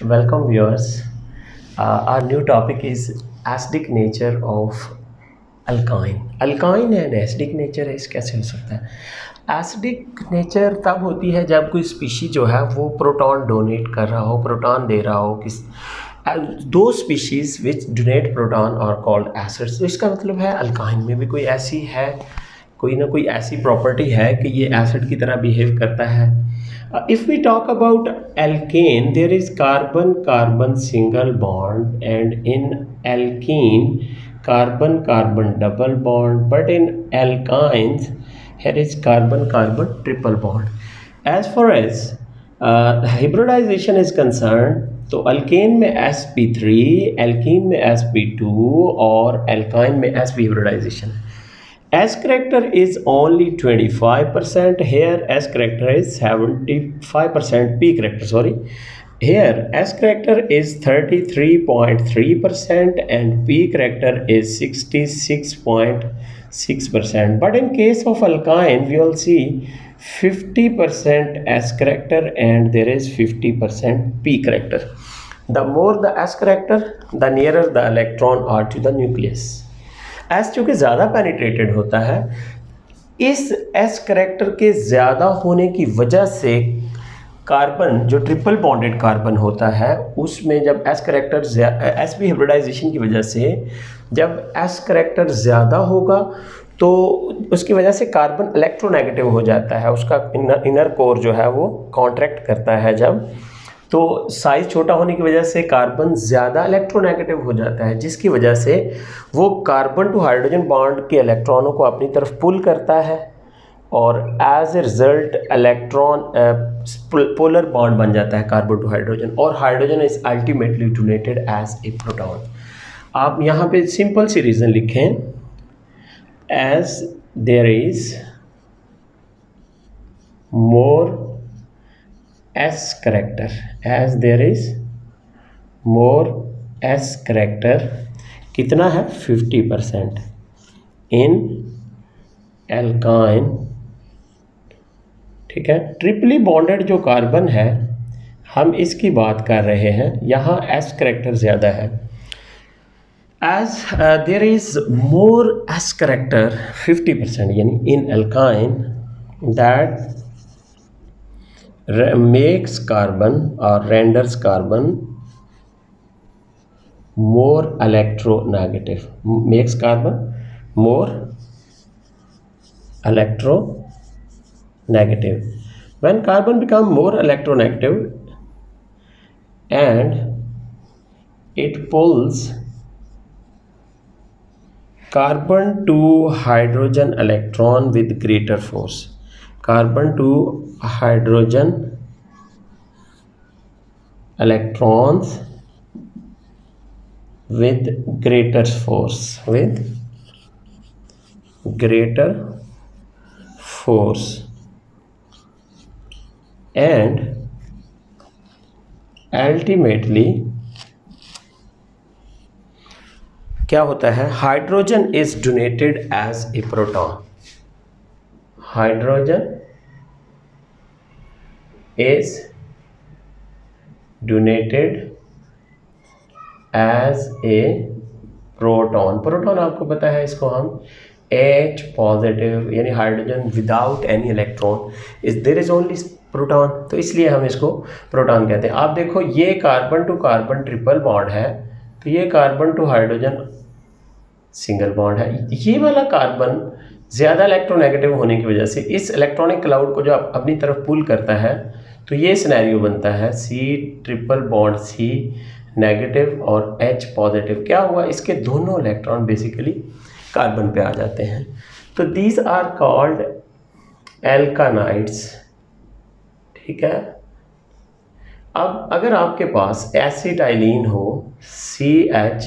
Welcome viewers. Our new topic is acidic nature of alkyne. Alkyne and acidic nature है, इस कैसे हो सकता है। एसिडिक नेचर तब होती है जब कोई स्पीशी जो है वो प्रोटॉन डोनेट कर रहा हो, प्रोटॉन दे रहा हो। किस दो स्पीशीज विच डोनेट प्रोटॉन और कॉल्ड एसिड्स। तो इसका मतलब है अल्काइन में भी कोई ऐसी है, कोई ना कोई ऐसी प्रॉपर्टी है कि ये एसिड की तरह बिहेव करता है। If we talk about alkane, there is carbon-carbon single bond, and in alkene, carbon-carbon double bond. But in alkynes, here is carbon-carbon triple bond. As far as hybridization is concerned, तो alkane में sp3, alkene में sp2 और alkyne में sp hybridization है। S character is only 25%. Here S character is 75%. P character, sorry. Here S character is 33.3% and P character is 66.6%. But in case of alkyne, we will see 50% S character and there is 50% P character. The more the S character, the nearer the electron are to the nucleus. S चूँकि ज़्यादा penetrated होता है, इस S character के ज़्यादा होने की वजह से कार्बन जो ट्रिपल बॉन्डेड कार्बन होता है उसमें जब S character S P hybridization की वजह से जब एस करेक्टर ज़्यादा होगा तो उसकी वजह से कार्बन इलेक्ट्रोनेगेटिव हो जाता है। उसका इनर कोर जो है वो कॉन्ट्रैक्ट करता है जब, तो साइज़ छोटा होने की वजह से कार्बन ज़्यादा इलेक्ट्रोनेगेटिव हो जाता है, जिसकी वजह से वो कार्बन टू हाइड्रोजन बॉन्ड के इलेक्ट्रॉनों को अपनी तरफ पुल करता है और as a result electron polar bond बन जाता है कार्बन टू हाइड्रोजन, और hydrogen is ultimately donated as a proton. आप यहाँ पे सिंपल सी रीज़न लिखें, as there is more S character, as there is more S character, कितना है 50% in alkyne। ठीक है, ट्रिपली बॉन्डेड जो कार्बन है हम इसकी बात कर रहे हैं, यहाँ S character ज़्यादा है। as there is more S character 50% यानी in alkyne that makes carbon or renders carbon more electronegative, makes carbon more electronegative. When carbon become more electronegative and it pulls carbon to hydrogen electron with greater force, carbon to hydrogen electrons with greater force, and ultimately क्या होता है, hydrogen is donated as a proton. Hydrogen is donated as a proton। Proton आपको पता है, इसको हम H positive यानी hydrogen without any electron is there is only proton, तो इसलिए हम इसको प्रोटॉन कहते हैं। आप देखो ये carbon to carbon triple bond है, तो ये carbon to hydrogen single bond है। ये वाला कार्बन ज़्यादा इलेक्ट्रोनेगेटिव होने की वजह से इस इलेक्ट्रॉनिक क्लाउड को जो अपनी तरफ पुल करता है, तो ये सिनेरियो बनता है C triple bond C negative और H पॉजिटिव। क्या हुआ, इसके दोनों इलेक्ट्रॉन बेसिकली कार्बन पे आ जाते हैं, तो दीज आर कॉल्ड एल्कानाइड्स। ठीक है, अब अगर आपके पास एसिटाइलिन हो CH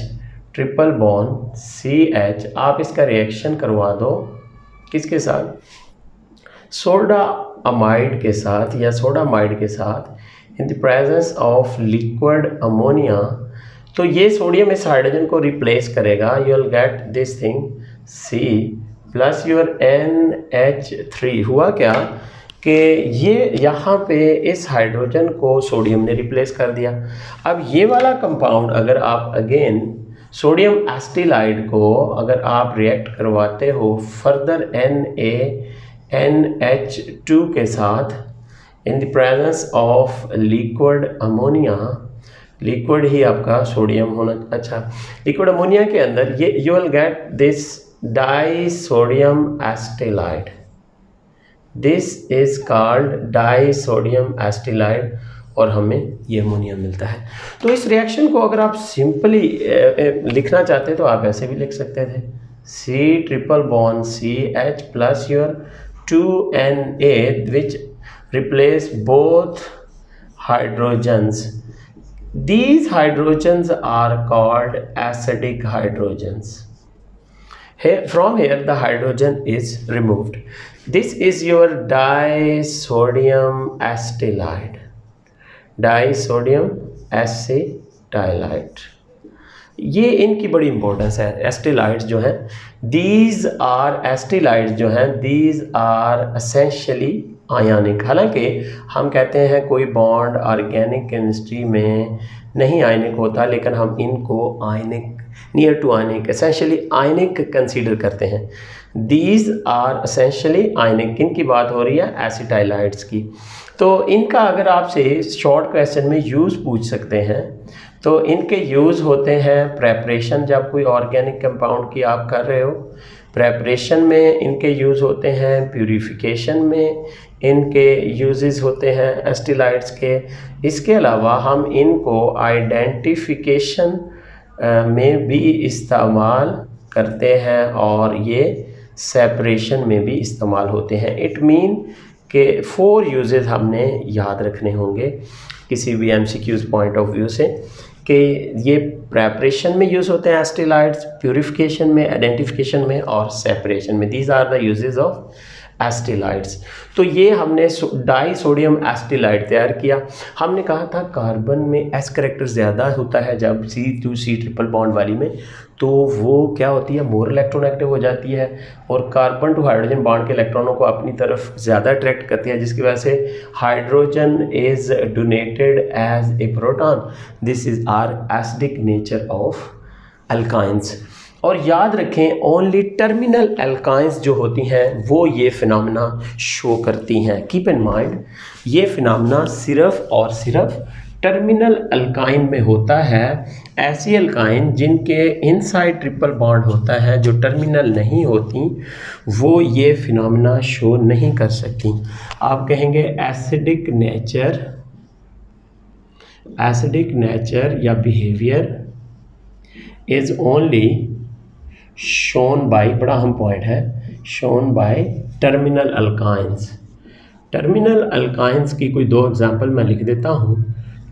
ट्रिपल बॉन्ड CH, आप इसका रिएक्शन करवा दो किसके साथ, सोडा अमाइड के साथ या सोडामाइड के साथ in the presence of liquid ammonia, तो ये सोडियम इस हाइड्रोजन को रिप्लेस करेगा। You will get this thing C plus your NH3। हुआ क्या कि ये यहाँ पे इस हाइड्रोजन को सोडियम ने रिप्लेस कर दिया। अब ये वाला कंपाउंड अगर आप अगेन सोडियम एस्टिलाइड को अगर आप रिएक्ट करवाते हो फर्दर NaNH2 के साथ in the presence of liquid ammonia, liquid ही आपका सोडियम होना, अच्छा लिक्विड अमोनिया के अंदर ये you will get this di sodium acetylide, this is called di sodium acetylide और हमें ये अमोनिया मिलता है। तो इस रिएक्शन को अगर आप सिंपली लिखना चाहते हैं तो आप ऐसे भी लिख सकते थे C triple bond CH plus your 2Na which replace both hydrogens. These hydrogens are called acidic hydrogens. Here, from here the hydrogen is removed. This is your disodium acetylide. Disodium acetylide. ये इनकी बड़ी importance है। एस्टिलाइड्स जो हैं, these are एस्टिलाइड्स जो हैं, these are essentially आयनिक। हालांकि हम कहते हैं कोई बॉन्ड ऑर्गेनिक केमिस्ट्री में नहीं आयनिक होता, लेकिन हम इनको ionic, near to ionic, essentially ionic consider करते हैं। These are essentially ionic. किन की बात हो रही है? एसिटाइलाइड्स की। तो इनका अगर आपसे शॉर्ट क्वेश्चन में यूज़ पूछ सकते हैं तो इनके यूज़ होते हैं प्रेपरेशन, जब कोई ऑर्गेनिक कंपाउंड की आप कर रहे हो, प्रेपरेशन में इनके यूज़ होते हैं, प्यूरिफिकेशन में इनके यूजेस होते हैं एस्टिलाइड्स के। इसके अलावा हम इनको आइडेंटिफिकेशन में भी इस्तेमाल करते हैं और ये सेपरेशन में भी इस्तेमाल होते हैं। इट मीन के 4 यूजेस हमने याद रखने होंगे किसी भी MCQs पॉइंट ऑफ व्यू से, कि ये प्रेपरेशन में यूज़ होते हैं एस्टिलाइड्स, प्यूरिफिकेशन में, आइडेंटिफिकेशन में और सेपरेशन में। These are the uses of acetylides. तो ये हमने डाई सोडियम एस्टिलाइड तैयार किया। हमने कहा था कार्बन में S कैरेक्टर ज़्यादा होता है जब C2C ट्रिपल बॉन्ड वाली में, तो वो क्या होती है, मोर इलेक्ट्रोनेगेटिव हो जाती है और कार्बन टू हाइड्रोजन बॉन्ड के इलेक्ट्रॉनों को अपनी तरफ ज़्यादा अट्रैक्ट करती है, जिसकी वजह से hydrogen is donated as a proton. This is our acidic nature of alkynes. और याद रखें ओनली टर्मिनल एल्काइंस जो होती हैं वो ये फिनोमेना शो करती हैं। कीप इन माइंड, ये फिनोमेना सिर्फ और सिर्फ टर्मिनल अल्काइन में होता है। ऐसी अल्काइन जिनके इनसाइड ट्रिपल बॉन्ड होता है, जो टर्मिनल नहीं होती, वो ये फिनोमेना शो नहीं कर सकती। आप कहेंगे एसिडिक नेचर या behaviour is only shown by, बड़ा अहम पॉइंट है, shown by terminal alkynes. Terminal alkynes की कोई 2 एग्जांपल मैं लिख देता हूँ।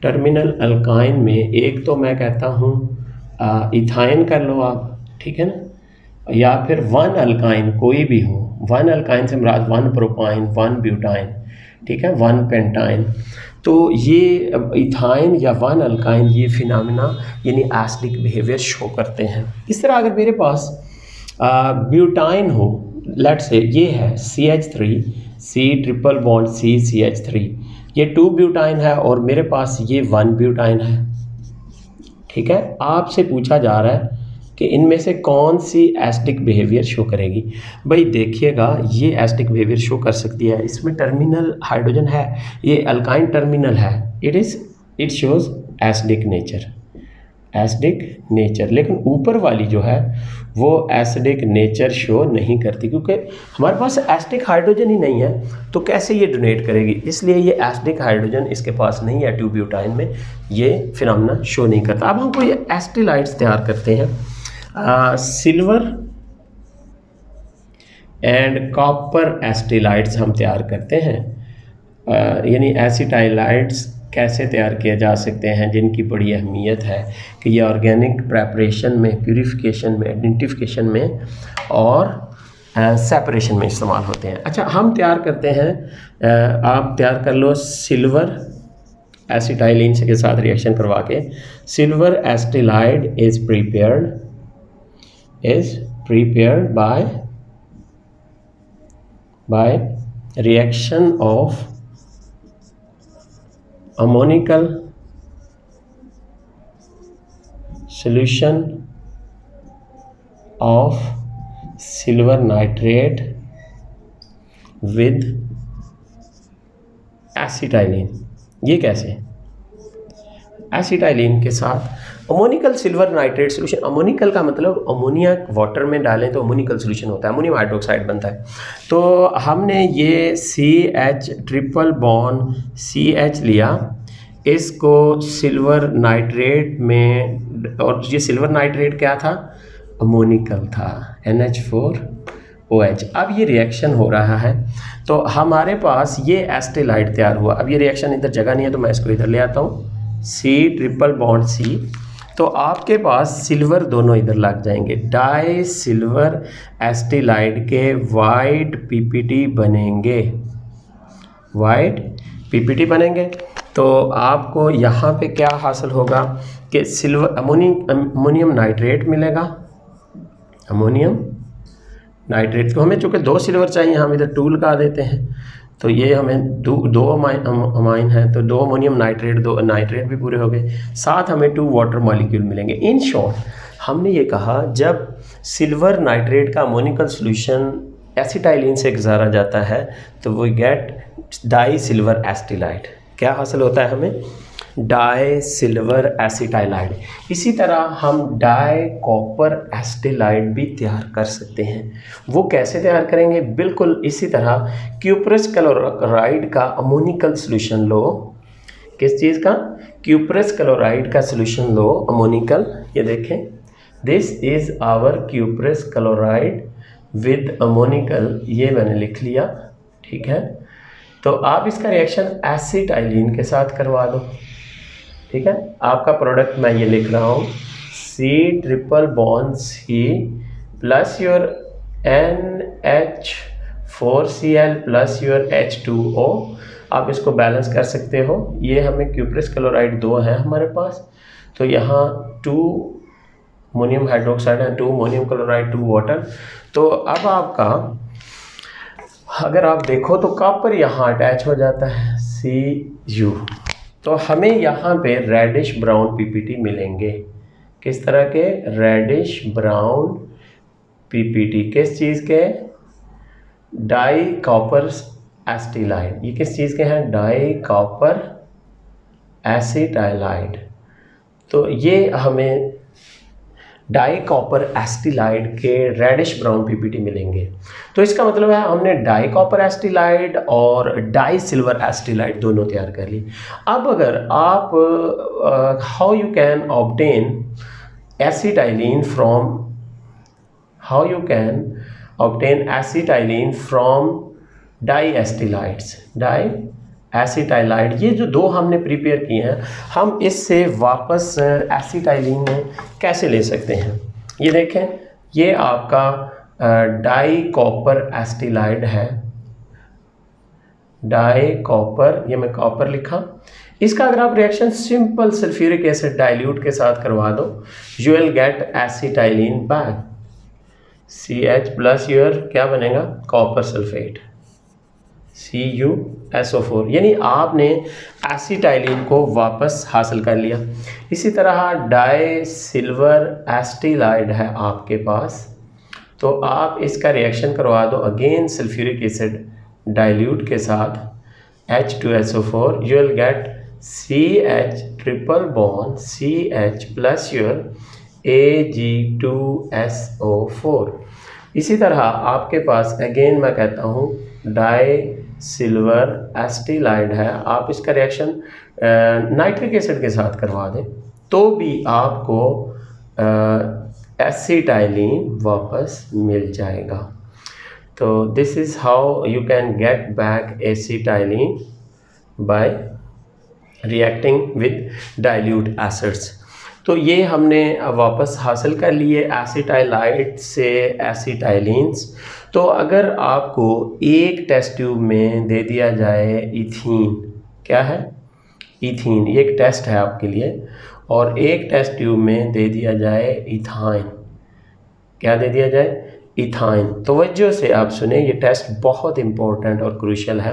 टर्मिनल अल्काइन में एक तो मैं कहता हूँ इथाइन कर लो आप, ठीक है ना, या फिर 1 अल्काइन कोई भी हो। 1 अल्काइन से मुराद 1 प्रोपाइन, 1 ब्यूटाइन, ठीक है, 1 पेंटाइन। तो ये इथाइन या 1 अल्काइन ये फिनोमेना यानी एसिडिक बिहेवियर शो करते हैं। इस तरह अगर मेरे पास ब्यूटाइन हो, लेट्स से ये है CH3, C triple bond C CH3, ये 2 ब्यूटाइन है और मेरे पास ये 1 ब्यूटाइन है, ठीक है। आपसे पूछा जा रहा है कि इनमें से कौन सी एसिडिक बिहेवियर शो करेगी। भाई देखिएगा, ये एसिडिक बिहेवियर शो कर सकती है। इसमें टर्मिनल हाइड्रोजन है, ये अल्काइन टर्मिनल है, इट शोज एसिडिक नेचर। लेकिन ऊपर वाली जो है वो एसिडिक नेचर शो नहीं करती, क्योंकि हमारे पास एसिडिक हाइड्रोजन ही नहीं है, तो कैसे ये डोनेट करेगी। इसलिए ये एसिडिक हाइड्रोजन इसके पास नहीं है 2 ब्यूटाइन में, ये फिनोमेना शो नहीं करता। अब हम कोई एस्टिलाइड्स तैयार करते हैं। सिल्वर एंड कॉपर एस्टिलाइड्स हम तैयार करते हैं, यानी एसिटाइलाइड्स कैसे तैयार किए जा सकते हैं, जिनकी बड़ी अहमियत है कि ये ऑर्गेनिक प्रेपरेशन में, प्यूरिफिकेशन में, आइडेंटिफिकेशन में और सेपरेशन में इस्तेमाल होते हैं। अच्छा, हम तैयार करते हैं, आप तैयार कर लो सिल्वर एसिटाइलिन के साथ रिएक्शन करवा के। Silver acetylide is prepared by reaction of ammoniacal solution of silver nitrate with acetylene. ये कैसे? एसिटाइलिन के साथ ammoniacal silver nitrate solution. Ammoniacal का मतलब अमोनिया वाटर में डालें तो अमोनिकल सोल्यूशन होता है, अमोनियम हाइड्रोक्साइड बनता है। तो हमने ये CH ट्रिपल बॉन्ड CH लिया, इसको सिल्वर नाइट्रेट में, और ये सिल्वर नाइट्रेट क्या था? अमोनिकल था, NH4OH। अब ये रिएक्शन हो रहा है तो हमारे पास ये एस्टेलाइड तैयार हुआ। अब ये रिएक्शन इधर जगह नहीं है तो मैं इसको इधर ले आता हूँ, C ट्रिपल बॉन्ड C। तो आपके पास सिल्वर दोनों इधर लग जाएंगे, डाई सिल्वर एस्टेलाइड के वाइट PPT बनेंगे, वाइट PPT बनेंगे। तो आपको यहाँ पे क्या हासिल होगा कि सिल्वर अमोनियम नाइट्रेट मिलेगा, अमोनियम नाइट्रेट को हमें चूँकि 2 सिल्वर चाहिए, हम इधर 2 लगा देते हैं, तो ये हमें दो अमाइन है, तो 2 अमोनियम नाइट्रेट, 2 नाइट्रेट भी पूरे हो गए, साथ हमें 2 वाटर मॉलिक्यूल मिलेंगे। इन शॉर्ट हमने ये कहा जब सिल्वर नाइट्रेट का अमोनिकल सोल्यूशन एसिटाइलिन से गुजारा जाता है तो वो गेट डाई सिल्वर एस्टेलाइड। क्या हासिल होता है हमें? Di silver acetylide. इसी तरह हम डाई कॉपर एस्टेलाइड भी तैयार कर सकते हैं। वो कैसे तैयार करेंगे? बिल्कुल इसी तरह क्यूप्रस क्लोराइड का अमोनिकल सोल्यूशन लो। किस चीज़ का? क्यूप्रस क्लोराइड का सोल्यूशन लो, अमोनिकल। ये देखें, this is our cuprous chloride with ammoniacal, ये मैंने लिख लिया, ठीक है। तो आप इसका रिएक्शन एसिटाइलिन के साथ करवा दो, ठीक है। आपका प्रोडक्ट मैं ये लिख रहा हूँ, C triple bond C plus your NH4Cl plus your H2O। आप इसको बैलेंस कर सकते हो। ये हमें क्यूप्रस क्लोराइड 2 है हमारे पास, तो यहाँ 2 अमोनियम हाइड्रोक्साइड है, 2 अमोनियम क्लोराइड, 2 वाटर। तो अब आपका अगर आप देखो तो कॉपर यहाँ अटैच हो जाता है, Cu। तो हमें यहाँ पे रेडिश ब्राउन PPT मिलेंगे। किस तरह के? Reddish brown PPT। किस चीज़ के? Di copper acetylide. ये किस चीज़ के हैं? Di copper acetylide. तो ये हमें डाई कॉपर एसिटाइलाइड के रेडिश ब्राउन PPT मिलेंगे। तो इसका मतलब है हमने डाई कॉपर एसिटाइलाइड और डाई सिल्वर एसिटाइलाइड दोनों तैयार कर ली। अब अगर आप how you can obtain acetylene from, how you can obtain acetylene from di acetylides, di acetylide. ये जो 2 हमने प्रिपेयर किए हैं, हम इससे वापस एसिटाइलिन में कैसे ले सकते हैं? ये देखें, ये आपका डाई कॉपर एसिटाइलाइड है, डाई कॉपर, ये मैं कॉपर लिखा। इसका अगर आप reaction simple sulphuric acid dilute के साथ करवा दो, you will gate acetylene back, CH plus your क्या बनेगा? Copper sulphate, CuSO4। यानी आपने एसिटाइलिन को वापस हासिल कर लिया। इसी तरह डाई सिल्वर एसिटाइलाइड है आपके पास, तो आप इसका रिएक्शन करवा दो अगेन सल्फ्यूरिक एसिड डाइल्यूट के साथ, H2SO4, you will gate CH triple bond CH plus your Ag2SO4। इसी तरह आपके पास अगेन मैं कहता हूँ डाई सिल्वर एसिटाइलाइड है, आप इसका रिएक्शन नाइट्रिक एसिड के साथ करवा दें तो भी आपको एसिटाइलिन वापस मिल जाएगा। तो this is how you can get back acetylene bye reacting with dilute acids. तो ये हमने वापस हासिल कर लिए एसिटाइलाइड से एसिटाइलिन्स। तो अगर आपको एक टेस्ट ट्यूब में दे दिया जाए इथीन, क्या है? इथीन, ये एक टेस्ट है आपके लिए, और एक टेस्ट ट्यूब में दे दिया जाए इथाइन, क्या दे दिया जाए? इथाइन। तवज्जो से आप सुने, ये टेस्ट बहुत इंपॉर्टेंट और क्रूशियल है।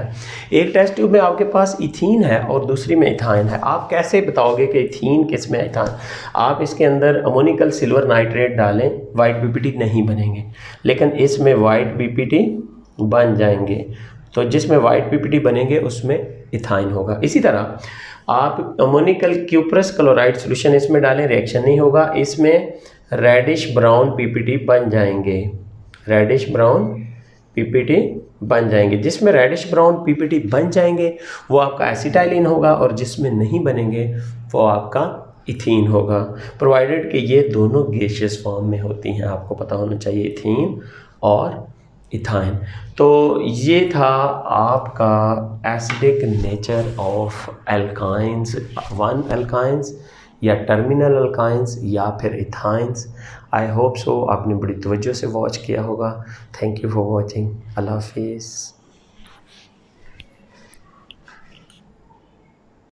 एक टेस्ट ट्यूब में आपके पास इथीन है और दूसरी में इथाइन है। आप कैसे बताओगे कि इथीन किस में है इथाइन? आप इसके अंदर अमोनिकल सिल्वर नाइट्रेट डालें, वाइट पीपीटी नहीं बनेंगे, लेकिन इसमें वाइट पीपीटी बन जाएंगे। तो जिसमें वाइट पीपीटी बनेंगे उसमें इथाइन होगा। इसी तरह आप अमोनिकल क्यूप्रस क्लोराइड सोल्यूशन इसमें डालें, रिएक्शन नहीं होगा, इसमें रेडिश ब्राउन पीपीटी बन जाएंगे, रेडिश ब्राउन पीपीटी बन जाएंगे। जिसमें रेडिश ब्राउन पीपीटी बन जाएंगे वो आपका एसिटाइलिन होगा, और जिसमें नहीं बनेंगे वो आपका इथीन होगा, प्रोवाइडेड कि ये दोनों गैसियस फॉर्म में होती हैं। आपको पता होना चाहिए इथीन और इथाइन। तो ये था आपका acidic nature of alkynes, one alkynes या टर्मिनल अल्काइंस या फिर इथाइंस। आई होप सो आपने बड़ी तवज्जो से वॉच किया होगा। Thank you for watching. अल्लाह हाफिज़।